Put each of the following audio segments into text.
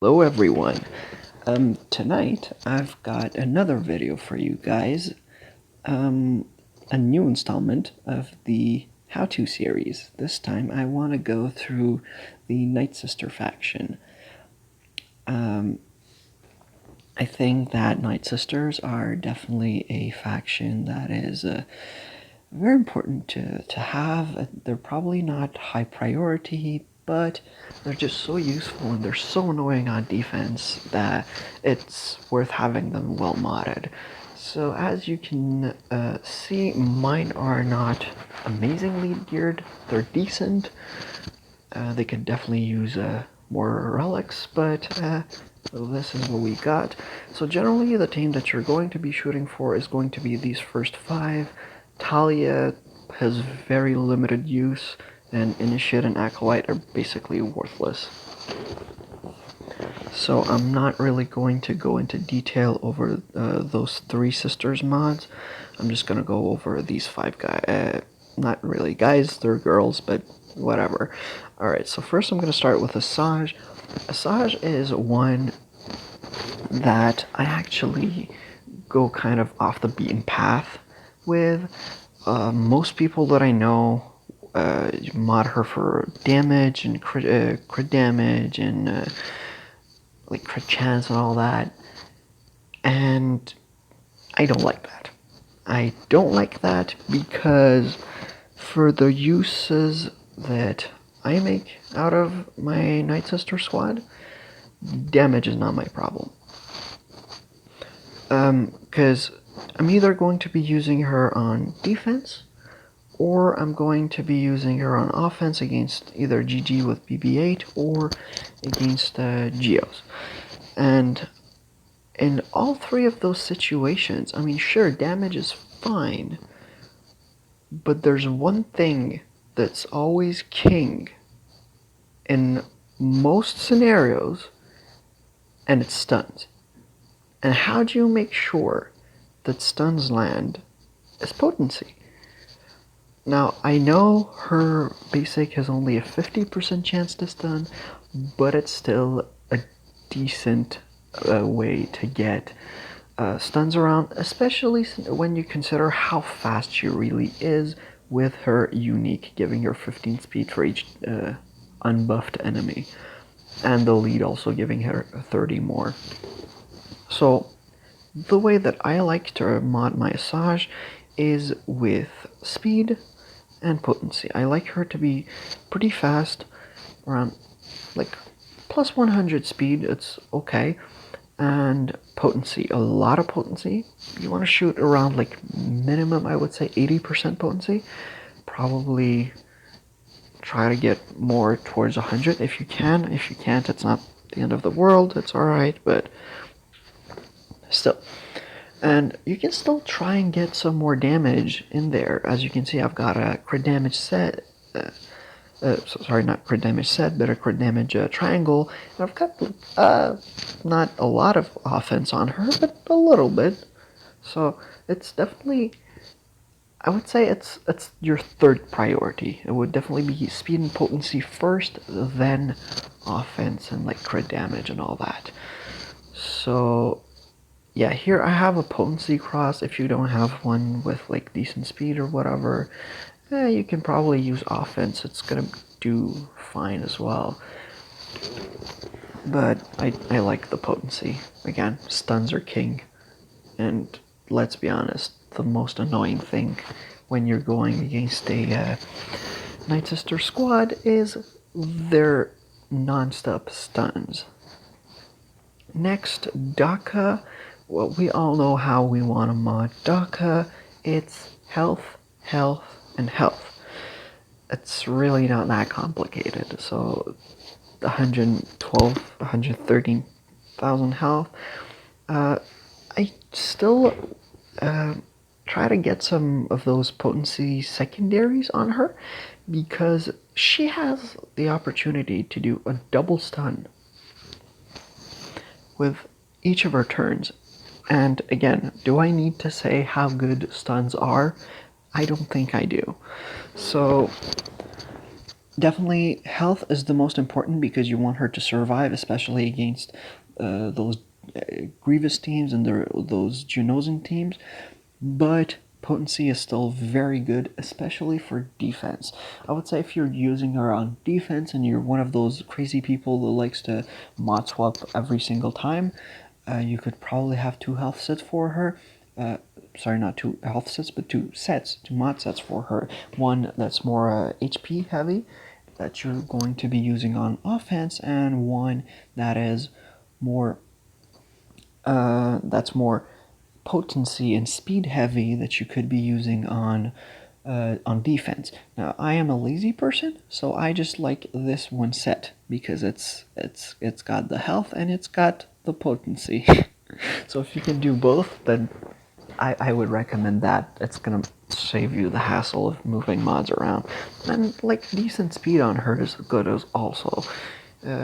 Hello everyone. Tonight I've got another video for you guys. A new installment of the how-to series. This time I want to go through the Nightsister faction. I think that Nightsisters are definitely a faction that is very important to have. They're probably not high priority, but they're just so useful and they're so annoying on defense that it's worth having them well modded. So as you can see, mine are not amazingly geared. They're decent. They could definitely use more relics, but this is what we got. So generally the team that you're going to be shooting for is going to be these first 5. Talia has very limited use, and Initiate and Acolyte are basically worthless. So I'm not really going to go into detail over those 3 sisters mods. I'm just going to go over these 5 guys. Not really guys, they're girls, but whatever. Alright, so first I'm going to start with Asajj. Asajj is one that I actually go kind of off the beaten path with. Most people that I know mod her for damage and crit damage and like crit chance and all that, and I don't like that. I don't like that because for the uses that I make out of my Nightsister squad, damage is not my problem. Because I'm either going to be using her on defense, or I'm going to be using her on offense against either GG with BB-8 or against Geos. And in all 3 of those situations, I mean, sure, damage is fine, but there's one thing that's always king in most scenarios, and it's stuns. And how do you make sure that stuns land is potency? Now, I know her basic has only a 50% chance to stun, but it's still a decent way to get stuns around, especially when you consider how fast she really is with her unique, giving her 15 speed for each unbuffed enemy, and the lead also giving her 30 more. So the way that I like to mod my Asajj is with speed and potency. I like her to be pretty fast, around like plus 100 speed, it's okay, and potency, a lot of potency. You want to shoot around like minimum, I would say 80% potency. Probably try to get more towards 100 if you can. If you can't, it's not the end of the world, it's alright, but still. And you can still try and get some more damage in there. As you can see, I've got a crit damage set. Sorry, not crit damage set, but a crit damage triangle. And I've got not a lot of offense on her, but a little bit. So it's definitely, I would say it's your 3rd priority. It would definitely be speed and potency first, then offense and like crit damage and all that. So yeah, here I have a potency cross. If you don't have one with like decent speed or whatever, you can probably use offense. It's gonna do fine as well. But I like the potency. Again, stuns are king. And let's be honest, the most annoying thing when you're going against a Nightsister squad is their non-stop stuns. Next, Daka. Well, we all know how we want to mod Daka. It's health, health, and health. It's really not that complicated. So 112, 113,000 health. I still try to get some of those potency secondaries on her because she has the opportunity to do a double stun with each of her turns. And again, do I need to say how good stuns are? I don't think I do. So definitely health is the most important because you want her to survive, especially against those Grievous teams and those Geonosian teams. But potency is still very good, especially for defense. I would say if you're using her on defense and you're one of those crazy people who likes to mod swap every single time, you could probably have 2 health sets for her. Sorry, not 2 health sets, but 2 mod sets for her. One that's more HP heavy, that you're going to be using on offense, and one that is more that's more potency and speed heavy that you could be using on defense. Now, I am a lazy person, so I just like this one set because it's got the health and it's got the potency. So if you can do both, then I would recommend that. It's gonna save you the hassle of moving mods around, and like decent speed on her is good as also.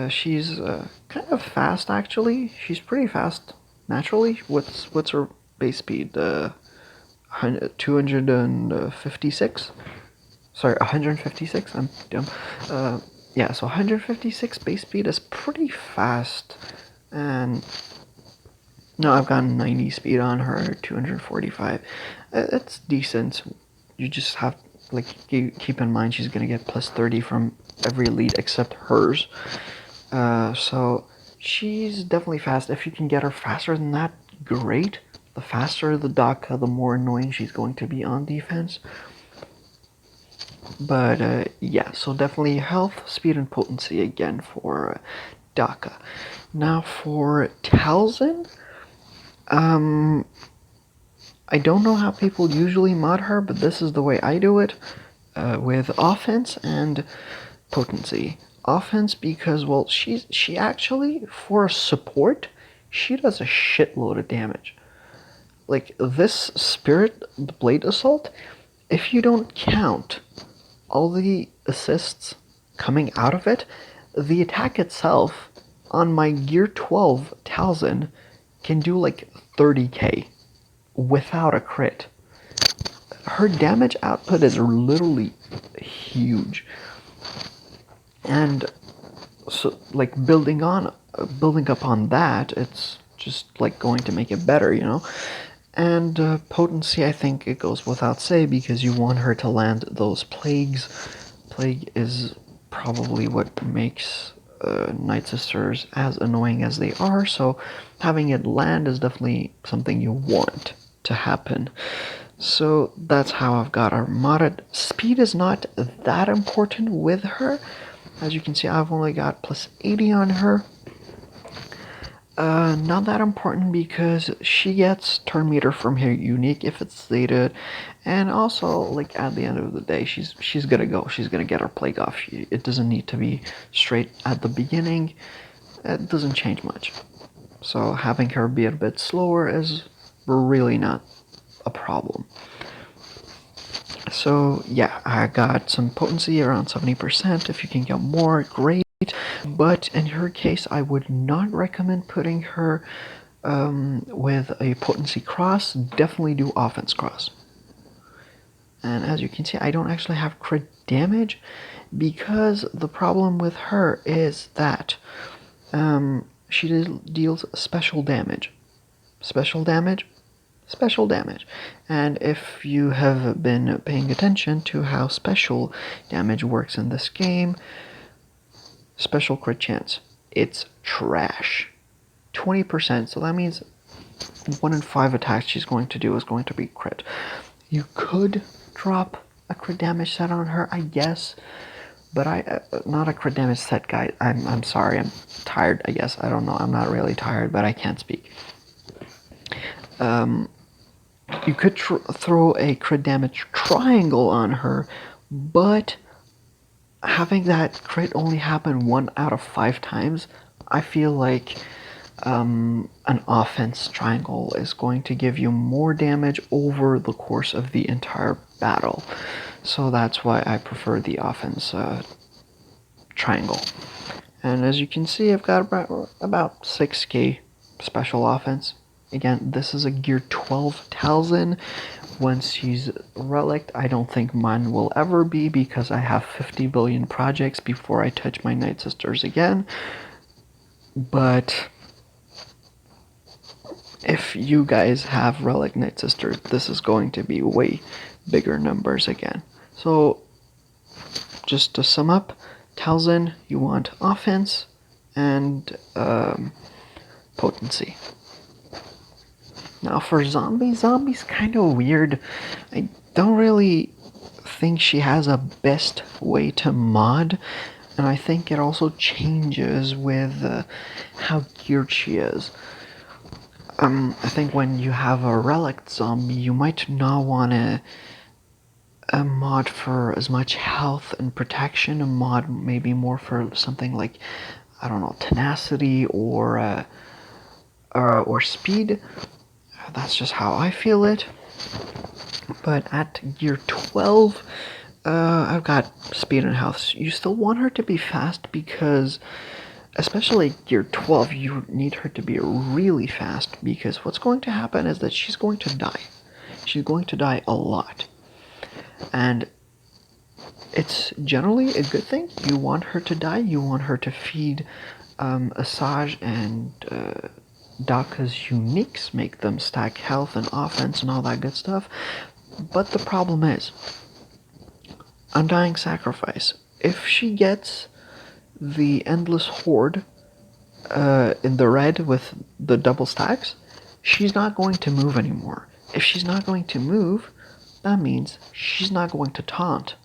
She's kind of fast actually. She's pretty fast naturally. What's her base speed? 256. Sorry, 156. I'm dumb. Yeah, so 156 base speed is pretty fast, and no, I've got 90 speed on her, 245. It's decent. You just have, like, keep in mind she's gonna get plus 30 from every elite except hers. So she's definitely fast. If you can get her faster than that, great. The faster the Daka, the more annoying she's going to be on defense. But yeah, so definitely health, speed, and potency again for Daka. Now for Talzin, I don't know how people usually mod her, but this is the way I do it, with offense and potency. Offense because, well, she actually, for support, she does a shitload of damage. Like, this Spirit Blade Assault, if you don't count all the assists coming out of it, the attack itself on my Gear 12 Talzin can do like 30k without a crit. Her damage output is literally huge. And so, like, building up on that, it's just like going to make it better, you know. And potency, I think it goes without say because you want her to land those plagues. Plague is probably what makes Nightsisters as annoying as they are, so having it land is definitely something you want to happen. So that's how I've got her modded. Speed is not that important with her. As you can see, I've only got plus 80 on her. Not that important because she gets turn meter from her unique if it's stated, and also, like, at the end of the day, she's gonna go. She's gonna get her plague off. It doesn't need to be straight at the beginning. It doesn't change much. So having her be a bit slower is really not a problem. So yeah, I got some potency around 70%. If you can get more, great. But in her case, I would not recommend putting her with a potency cross. Definitely do offense cross. And as you can see, I don't actually have crit damage because the problem with her is that she deals special damage. Special damage? Special damage. And if you have been paying attention to how special damage works in this game, special crit chance, it's trash. 20%, so that means 1 in 5 attacks she's going to do is going to be crit. You could drop a crit damage set on her, I guess, but not a crit damage set, guy. I'm sorry, I'm tired, I guess. I don't know, I'm not really tired, but I can't speak. You could throw a crit damage triangle on her, but having that crit only happen 1 out of 5 times, I feel like an offense triangle is going to give you more damage over the course of the entire battle. So that's why I prefer the offense triangle. And as you can see, I've got about 6k special offense. Again, this is a Gear 12 Talzin once she's relic, I don't think mine will ever be, because I have 50 billion projects before I touch my Nightsisters again. But if you guys have relic Nightsisters, this is going to be way bigger numbers again. So just to sum up, Talzin, you want offense and potency. Now for Zombie's kind of weird. I don't really think she has a best way to mod, and I think it also changes with how geared she is. I think when you have a relic zombie, you might not want a mod for as much health and protection. A mod maybe more for something like, I don't know, tenacity or speed. That's just how I feel it. But at gear 12, I've got speed and health. You still want her to be fast, because especially gear 12, you need her to be really fast, because what's going to happen is that she's going to die. She's going to die a lot. And it's generally a good thing. You want her to die. You want her to feed Asajj and Daka's uniques, make them stack health and offense and all that good stuff. But the problem is, Undying Sacrifice. If she gets the Endless Horde in the red with the double stacks, she's not going to move anymore. If she's not going to move, that means she's not going to taunt.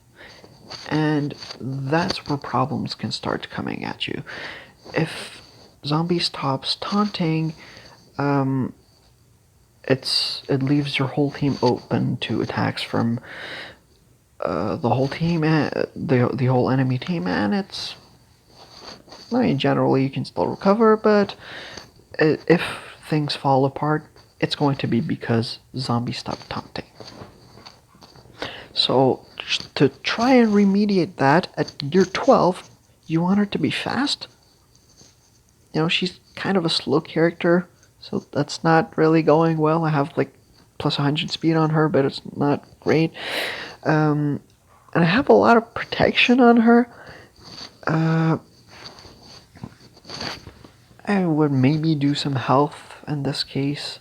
And that's where problems can start coming at you. If Zombie stops taunting, it leaves your whole team open to attacks from the whole team, the whole enemy team, and generally you can still recover, but if things fall apart, it's going to be because Zombie stopped taunting. So to try and remediate that, at gear 12, you want her to be fast. You know, she's kind of a slow character, so that's not really going well. I have like plus 100 speed on her, but it's not great. And I have a lot of protection on her. I would maybe do some health in this case.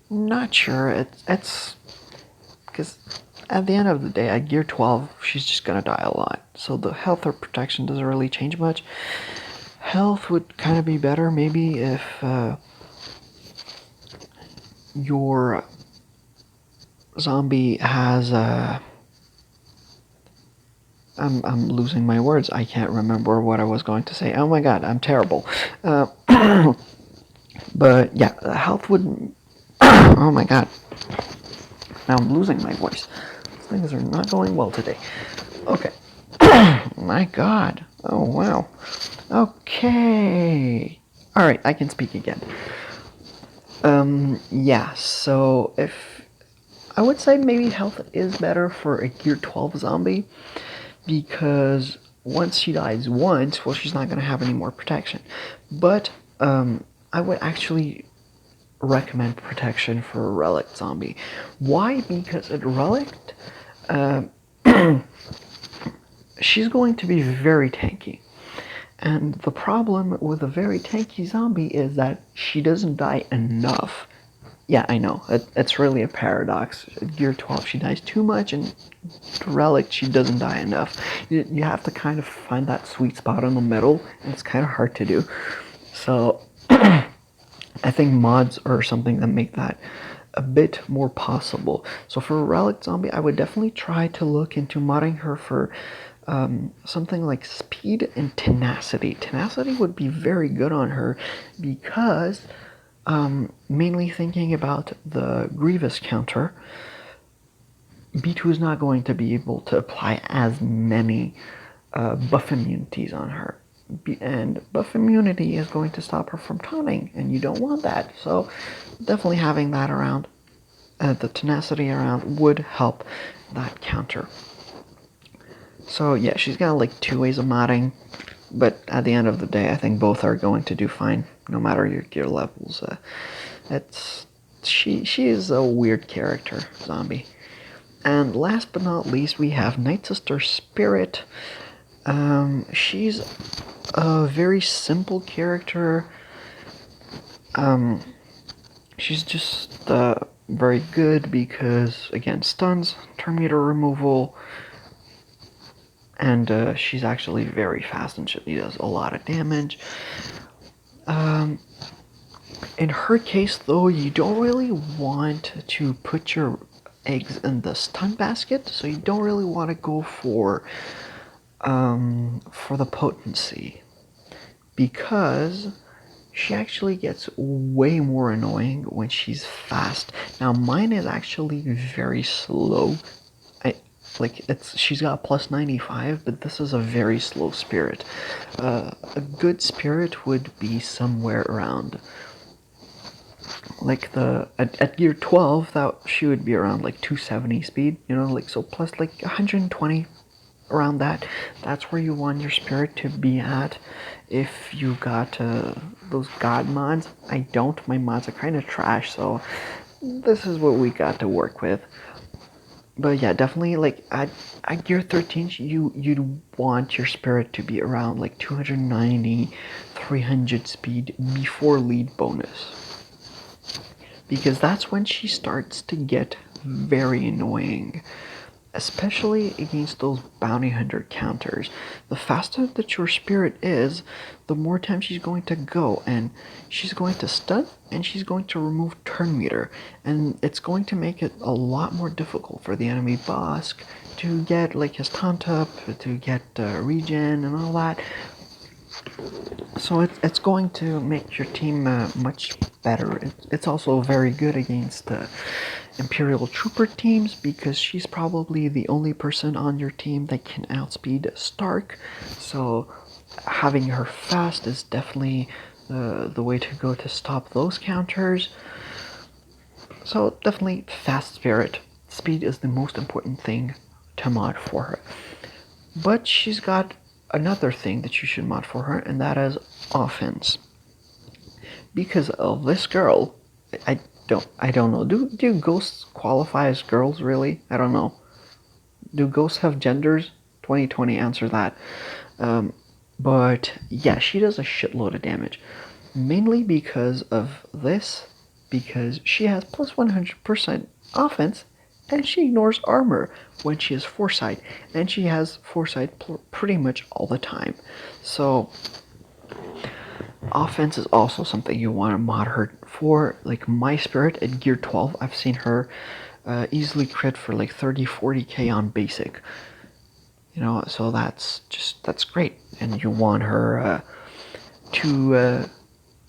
Not sure. It's because at the end of the day, at gear 12, she's just gonna die a lot. So the health or protection doesn't really change much. Health would kind of be better maybe if your zombie has I'm losing my words. I can't remember what I was going to say. Oh my god, I'm terrible. But yeah, health would... Oh my god. Now I'm losing my voice. Things are not going well today. Okay. My god. Oh wow. Okay. Alright, I can speak again. Yeah, so if... I would say maybe health is better for a gear 12 zombie, because once she dies once, well, she's not going to have any more protection. But I would actually recommend protection for a relic zombie. Why? Because a relic, she's going to be very tanky. And the problem with a very tanky zombie is that she doesn't die enough. Yeah, I know. It's really a paradox. At gear 12, she dies too much, and relic, she doesn't die enough. You have to kind of find that sweet spot in the middle, and it's kind of hard to do. So I think mods are something that make that a bit more possible. So for a relic zombie, I would definitely try to look into modding her for something like speed and tenacity. Tenacity would be very good on her, because mainly thinking about the Grievous counter, B2 is not going to be able to apply as many buff immunities on her. And buff immunity is going to stop her from taunting, and you don't want that. So definitely having that around, the tenacity around, would help that counter. So yeah, she's got like two ways of modding, but at the end of the day, I think both are going to do fine, no matter your gear levels. she is a weird character, zombie. And last but not least, we have Nightsister Spirit. She's a very simple character. She's just very good because, again, stuns, turn meter removal, and she's actually very fast and she does a lot of damage. In her case, though, you don't really want to put your eggs in the stun basket, so you don't really want to go for the potency, because she actually gets way more annoying when she's fast. Now mine is actually very slow. She's got plus 95, but this is a very slow spirit. A good spirit would be somewhere around like at gear 12, that she would be around like 270 speed, like, so plus like 120, around that. That's where you want your spirit to be at. If you got those god mods, I don't. My mods are kind of trash, so this is what we got to work with. But yeah, definitely, like, at gear 13, you'd want your spirit to be around like 290, 300 speed before lead bonus, because that's when she starts to get very annoying, especially against those bounty hunter counters. The faster that your spirit is, the more time she's going to go, and she's going to stun, and she's going to remove turn meter, and it's going to make it a lot more difficult for the enemy boss to get like his taunt up, to get regen and all that. So it's going to make your team much better. It's also very good against Imperial Trooper teams, because she's probably the only person on your team that can outspeed Stark. So having her fast is definitely the way to go to stop those counters. So definitely fast spirit. Speed is the most important thing to mod for her. But she's got another thing that you should mod for her, and that is offense. Because of this girl, I don't know. Do ghosts qualify as girls, really? I don't know. Do ghosts have genders? 2020 answer that. But yeah, she does a shitload of damage. Mainly because of this, because she has plus 100% offense, and she ignores armor when she has foresight, and she has foresight pretty much all the time. So offense is also something you want to mod her for. Like my spirit at gear 12, I've seen her easily crit for like 30-40k on basic. So that's great, and you want her to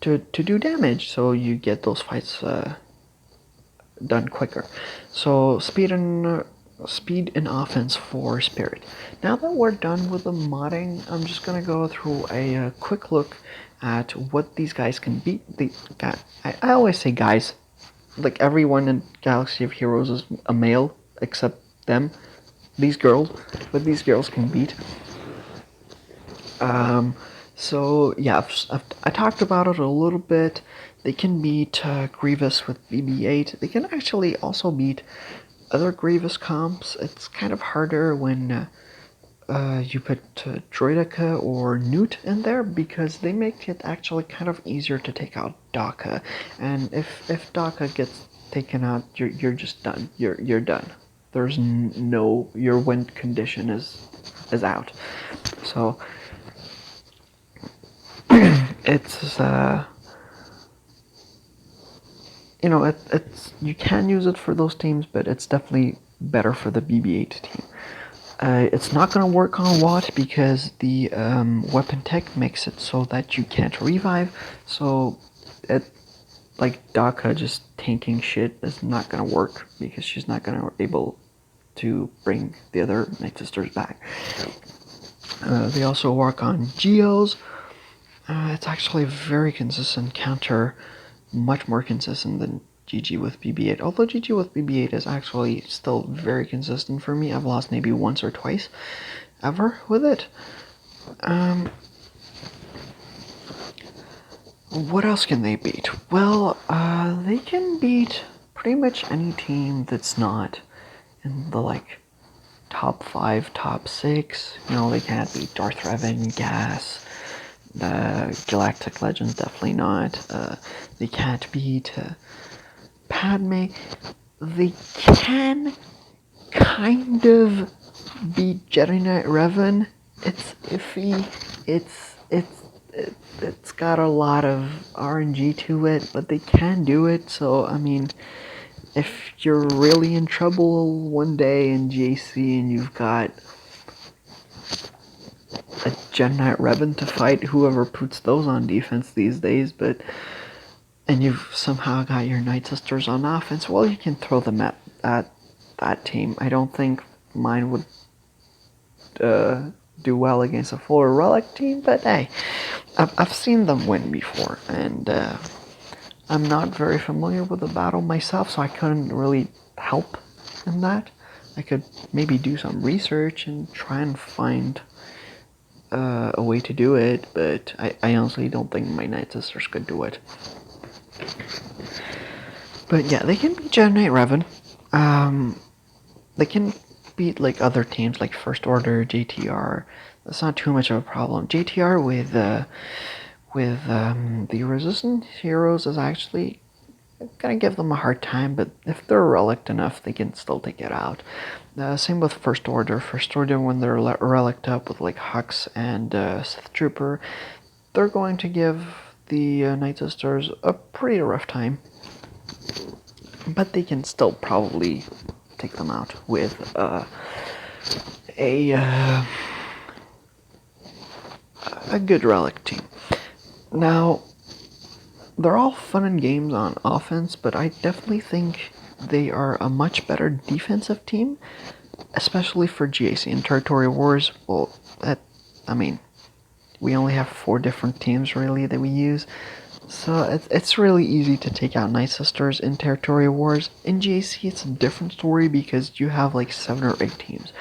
do damage, so you get those fights done quicker. So speed and offense for spirit. Now that we're done with the modding, I'm just gonna go through a quick look at what these guys can beat. I always say guys, like everyone in Galaxy of Heroes is a male except them, these girls, but these girls can beat. So yeah, I talked about it a little bit. They can beat Grievous with BB-8. They can actually also beat other Grievous comps. It's kind of harder when you put Droideka or Newt in there, because they make it actually kind of easier to take out Daka. And if Daka gets taken out, you're just done. You're done. There's no, your win condition is out. So it's it's you can use it for those teams, but it's definitely better for the BB-8 team. It's not going to work on Watt because the weapon tech makes it so that you can't revive. So like Daka just tanking shit is not going to work, because she's not going to able to bring the other Nightsisters back. They also work on Geos. It's actually a very consistent counter, much more consistent than GG with BB-8. Although GG with BB-8 is actually still very consistent for me. I've lost maybe once or twice ever with it. What else can they beat? Well, they can beat pretty much any team that's not in the, like, top 5, top 6. You know, they can't beat Darth Revan, Gas, the Galactic Legends, definitely not. They can't beat Padme. They can kind of beat Jedi Knight Revan. It's iffy. It's got a lot of RNG to it, but they can do it. So I mean, if you're really in trouble one day in JC and you've got a Jedi Knight Revan to fight, whoever puts those on defense these days, and you've somehow got your Nightsisters on offense, well, you can throw them at that team. I don't think mine would do well against a full Relic team, but hey, I've seen them win before, and I'm not very familiar with the battle myself, so I couldn't really help in that. I could maybe do some research and try and find a way to do it, but I honestly don't think my Nightsisters could do it. But yeah, they can beat Jedi Knight Revan. They can beat like other teams like First Order, JTR. That's not too much of a problem. JTR with the Resistance heroes is actually gonna give them a hard time, but if they're relict enough, they can still take it out. Same with First Order. First Order, when they're relict up with like Hux and Sith Trooper, they're going to give the Nightsisters a pretty rough time, but they can still probably take them out with a good relic team. Now, they're all fun and games on offense, but I definitely think they are a much better defensive team, especially for GAC and Territory Wars. Well, we only have 4 different teams really that we use, so it's really easy to take out Nightsisters in Territory Wars. In GAC, it's a different story because you have like 7 or 8 teams,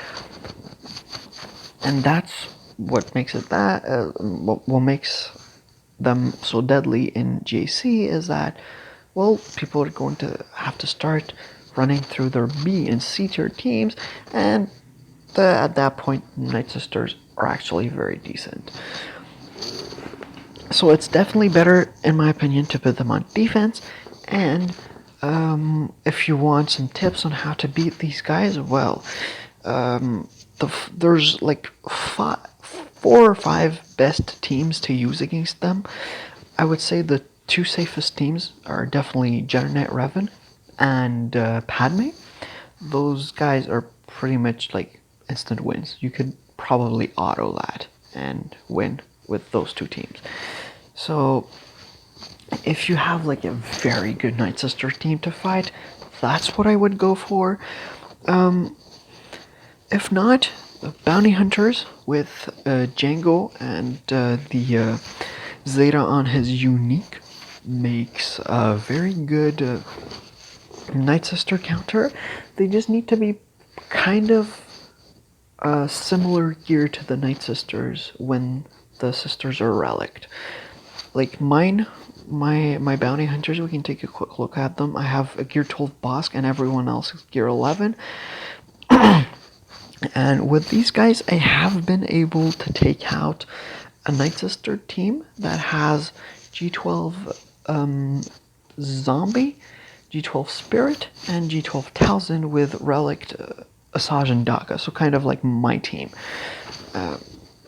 and that's what makes it what makes them so deadly in GAC is that, well, people are going to have to start running through their B and C tier teams, and at that point, Nightsisters are actually very decent. So it's definitely better, in my opinion, to put them on defense. And if you want some tips on how to beat these guys, well, there's like 4 or 5 best teams to use against them. I would say the 2 safest teams are definitely Jedi Knight Revan and Padme. Those guys are pretty much like instant wins. You could probably auto that and win with those 2 teams. So if you have like a very good Nightsister team to fight, that's what I would go for. If not, Bounty Hunters with Django and the Zeta on his unique makes a very good Nightsister counter. They just need to be kind of similar gear to the Nightsisters when the sisters are relict. Like my Bounty Hunters, we can take a quick look at them. I have a gear 12 Bosk and everyone else is gear 11. And with these guys, I have been able to take out a Nightsister team that has G12 Zombie, G12 Spirit, and G12 Towson with relict Asajj and Daka, so kind of like my team.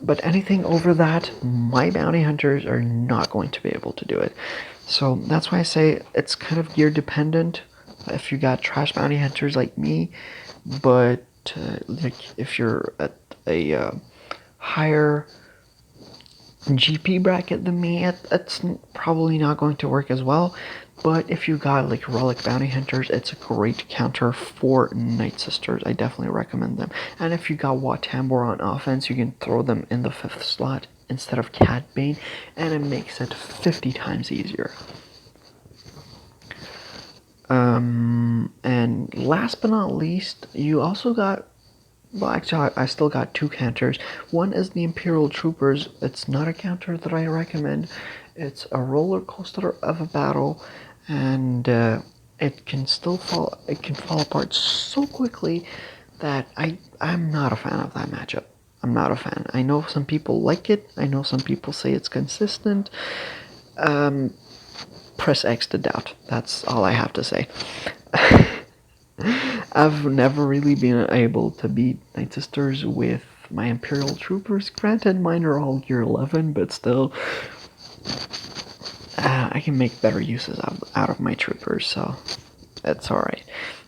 But anything over that, my Bounty Hunters are not going to be able to do it. So that's why I say it's kind of gear dependent if you got trash Bounty Hunters like me, but like if you're at a higher GP bracket than me, it's probably not going to work as well. But if you got like Relic Bounty Hunters, it's a great counter for Nightsisters. I definitely recommend them. And if you got Wat Tambor on offense, you can throw them in the 5th slot instead of Cad Bane, and it makes it 50 times easier. And last but not least, you also got, well, actually, I still got 2 counters. One is the Imperial Troopers. It's not a counter that I recommend. It's a roller coaster of a battle, and it can still fall. It can fall apart so quickly that I'm not a fan of that matchup. I'm not a fan. I know some people like it. I know some people say it's consistent. Press X to doubt. That's all I have to say. I've never really been able to beat Nightsisters with my Imperial Troopers. Granted, mine are all Gear 11, but still, I can make better uses out of my Troopers, so that's alright.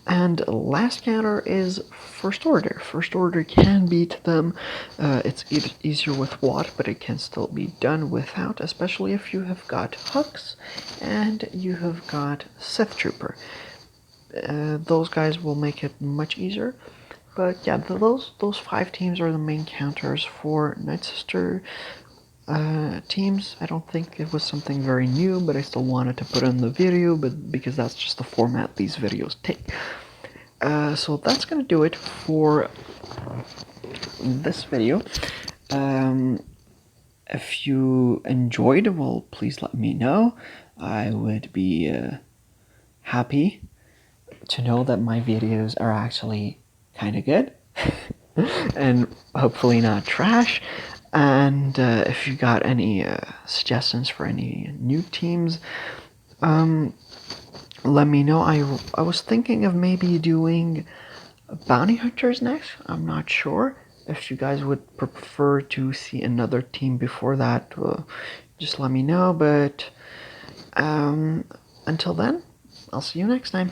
And last counter is First Order. First Order can beat them. It's easier with Watt, but it can still be done without, especially if you have got Hux and you have got Sith Trooper. Those guys will make it much easier. But yeah, those 5 teams are the main counters for Nightsister teams. I don't think it was something very new, but I still wanted to put in the video, but because that's just the format these videos take. So that's gonna do it for this video. If you enjoyed, well, please let me know. I would be happy to know that my videos are actually kind of good and hopefully not trash. And if you got any suggestions for any new teams, let me know. I was thinking of maybe doing Bounty Hunters next. I'm not sure. If you guys would prefer to see another team before that, just let me know. But until then, I'll see you next time.